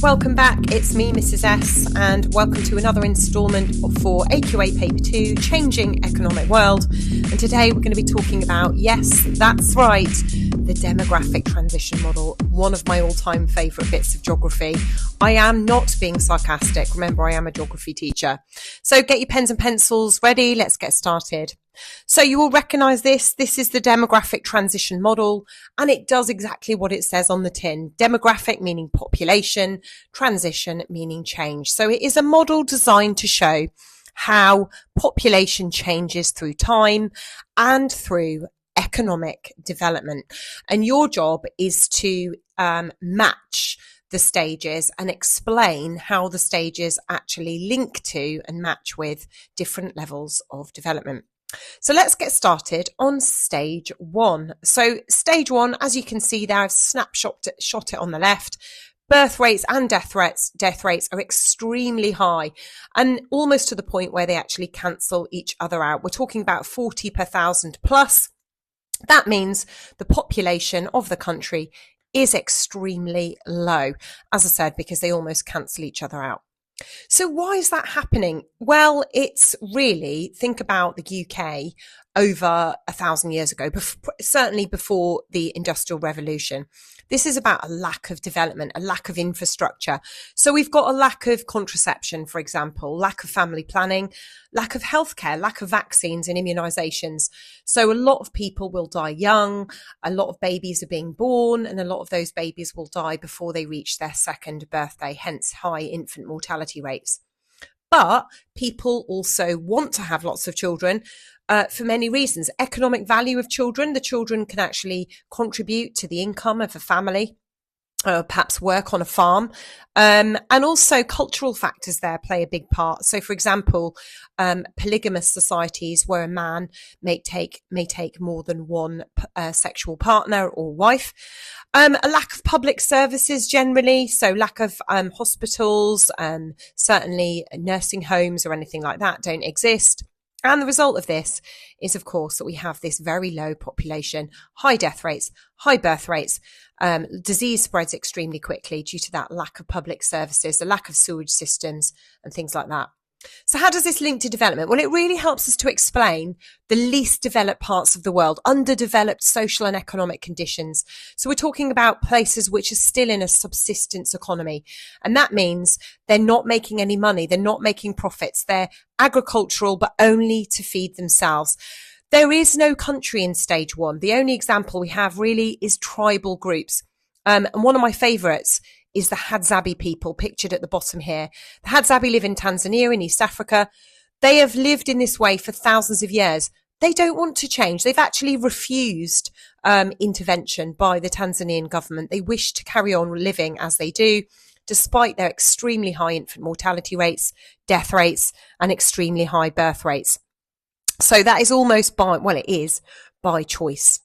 Welcome back, it's me, Mrs. S, and welcome to another instalment for AQA Paper 2, Changing Economic World. And today we're going to be talking about, yes, that's right, the demographic transition model, one of my all-time favourite bits of geography. I am not being sarcastic. Remember, I am a geography teacher. So get your pens and pencils ready. Let's get started. So you will recognise this. This is the demographic transition model, and it does exactly what it says on the tin. Demographic meaning population, transition meaning change. So it is a model designed to show how population changes through time and through economic development. And your job is to match the stages and explain how the stages actually link to and match with different levels of development. So let's get started on stage one. So stage one, as you can see there, I've shot it on the left. Birth rates and death rates are extremely high and almost to the point where they actually cancel each other out. We're talking about 40 per thousand plus. That means the population of the country is extremely low, as I said, because they almost cancel each other out. So why is that happening? Well, it's really, think about the UK over 1,000 years ago, certainly before the Industrial Revolution. This is about a lack of development, a lack of infrastructure. So we've got a lack of contraception, for example, lack of family planning, lack of healthcare, lack of vaccines and immunisations. So a lot of people will die young, a lot of babies are being born, and a lot of those babies will die before they reach their second birthday, hence high infant mortality rates. But people also want to have lots of children for many reasons. Economic value of children. The children can actually contribute to the income of a family, perhaps work on a farm. And also cultural factors there play a big part. So, for example, polygamous societies where a man may take more than one sexual partner or wife. A lack of public services generally, so lack of hospitals, certainly nursing homes or anything like that don't exist. And the result of this is, of course, that we have this very low population, high death rates, high birth rates. Disease spreads extremely quickly due to that lack of public services, the lack of sewage systems and things like that. So how does this link to development? Well, it really helps us to explain the least developed parts of the world, underdeveloped social and economic conditions. So we're talking about places which are still in a subsistence economy. And that means they're not making any money. They're not making profits. They're agricultural, but only to feed themselves. There is no country in stage one. The only example we have really is tribal groups. And one of my favourites is the Hadzabe people pictured at the bottom here. The Hadzabe live in Tanzania in East Africa. They have lived in this way for thousands of years. They don't want to change. They've actually refused intervention by the Tanzanian government. They wish to carry on living as they do, despite their extremely high infant mortality rates, death rates, and extremely high birth rates. So that is almost it is by choice.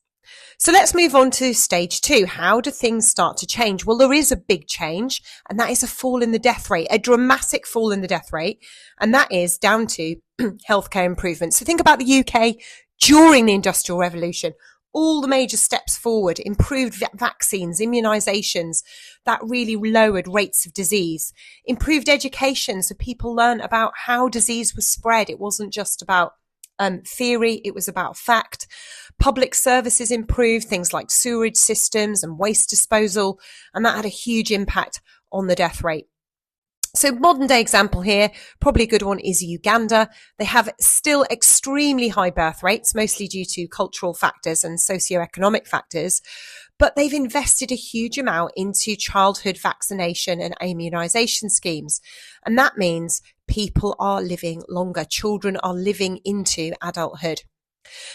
So let's move on to stage two. How do things start to change? Well, there is a big change, and that is a fall in the death rate, a dramatic fall in the death rate. And that is down to healthcare improvements. So think about the UK during the Industrial Revolution. All the major steps forward, improved vaccines, immunisations, that really lowered rates of disease, improved education. So people learn about how disease was spread. It wasn't just about theory, it was about fact. Public services improved, things like sewerage systems and waste disposal, and that had a huge impact on the death rate. So modern day example here, probably a good one, is Uganda. They have still extremely high birth rates, mostly due to cultural factors and socioeconomic factors, but they've invested a huge amount into childhood vaccination and immunisation schemes. And that means people are living longer. Children are living into adulthood.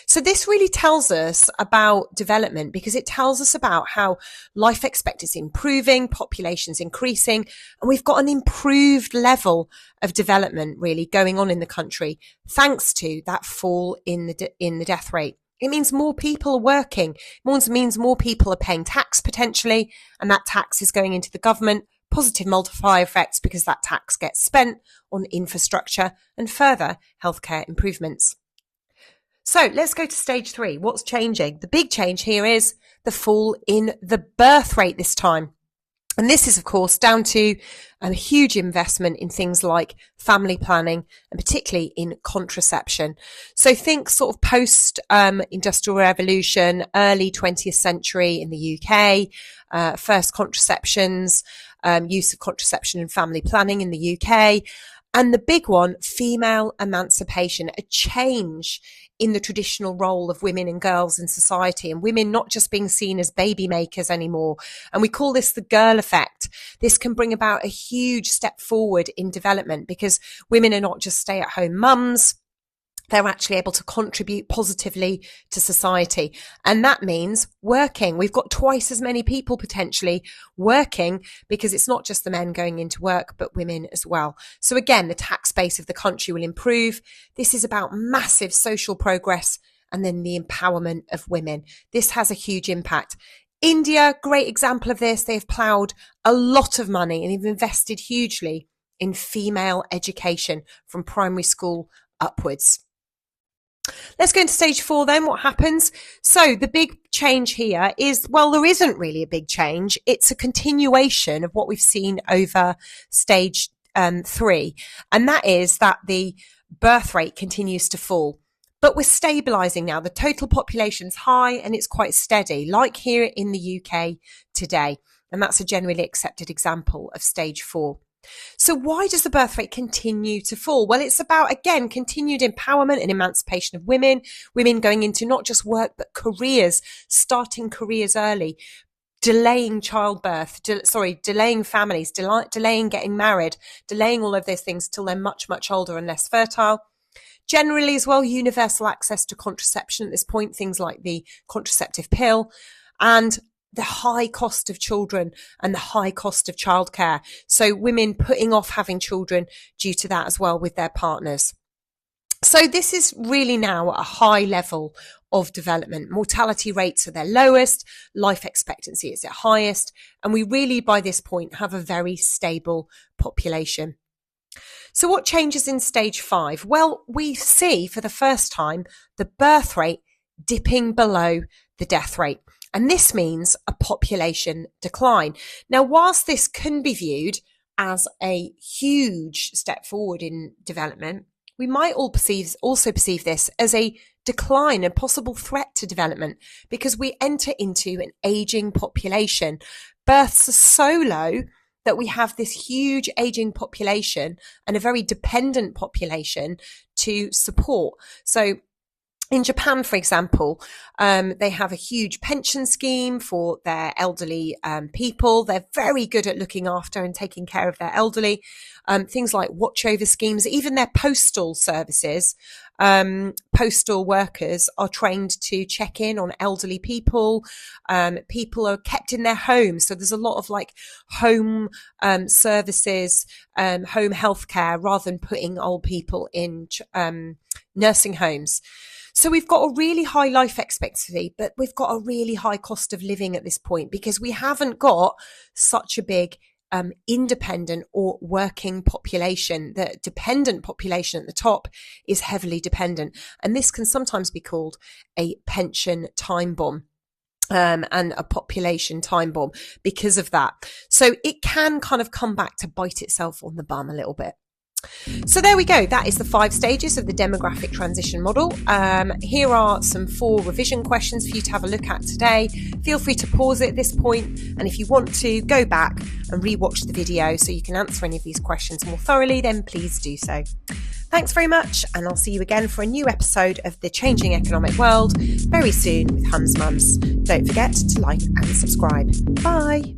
So this really tells us about development because it tells us about how life expectancy is improving, population's increasing, and we've got an improved level of development really going on in the country thanks to that fall in the death rate. It means more people are working. It means more people are paying tax potentially, and that tax is going into the government. Positive multiplier effects because that tax gets spent on infrastructure and further healthcare improvements. So let's go to stage 3. What's changing? The big change here is the fall in the birth rate this time. And this is, of course, down to a huge investment in things like family planning and particularly in contraception. So think sort of post-industrial revolution, early 20th century in the UK, first contraceptions, use of contraception and family planning in the UK. And the big one, female emancipation, a change in the traditional role of women and girls in society, and women not just being seen as baby makers anymore. And we call this the girl effect. This can bring about a huge step forward in development because women are not just stay-at-home mums. They're actually able to contribute positively to society. And that means working. We've got twice as many people potentially working because it's not just the men going into work, but women as well. So again, the tax base of the country will improve. This is about massive social progress and then the empowerment of women. This has a huge impact. India, great example of this. They've ploughed a lot of money and they've invested hugely in female education from primary school upwards. Let's go into stage 4 then. What happens? So the big change here is, well, there isn't really a big change. It's a continuation of what we've seen over stage 3. And that is that the birth rate continues to fall. But we're stabilising now. The total population's high and it's quite steady, like here in the UK today. And that's a generally accepted example of stage 4. So why does the birth rate continue to fall? Well, it's about, again, continued empowerment and emancipation of women going into not just work, but careers, starting careers early, delaying childbirth, delaying families, delaying getting married, delaying all of those things till they're much, much older and less fertile. Generally as well, universal access to contraception at this point, things like the contraceptive pill, and the high cost of children and the high cost of childcare. So women putting off having children due to that as well with their partners. So this is really now at a high level of development. Mortality rates are their lowest, life expectancy is at highest, and we really by this point have a very stable population. So what changes in stage 5? Well, we see for the first time the birth rate dipping below the death rate. And this means a population decline. Now, whilst this can be viewed as a huge step forward in development, we might also perceive this as a decline and possible threat to development because we enter into an aging population. Births are so low that we have this huge aging population and a very dependent population to support. So in Japan, for example, they have a huge pension scheme for their elderly people. They're very good at looking after and taking care of their elderly. Things like watchover schemes, even their postal services. Postal workers are trained to check in on elderly people. People are kept in their homes. So there's a lot of like home services, home healthcare rather than putting old people in nursing homes. So we've got a really high life expectancy, but we've got a really high cost of living at this point because we haven't got such a big independent or working population. The dependent population at the top is heavily dependent. And this can sometimes be called a pension time bomb. And a population time bomb because of that. So it can kind of come back to bite itself on the bum a little bit. So there we go. That is the 5 stages of the demographic transition model. Here are some 4 revision questions for you to have a look at today. Feel free to pause it at this point, and if you want to go back and rewatch the video so you can answer any of these questions more thoroughly, then please do so. Thanks very much, and I'll see you again for a new episode of The Changing Economic World very soon with Hans Mums. Don't forget to like and subscribe. Bye.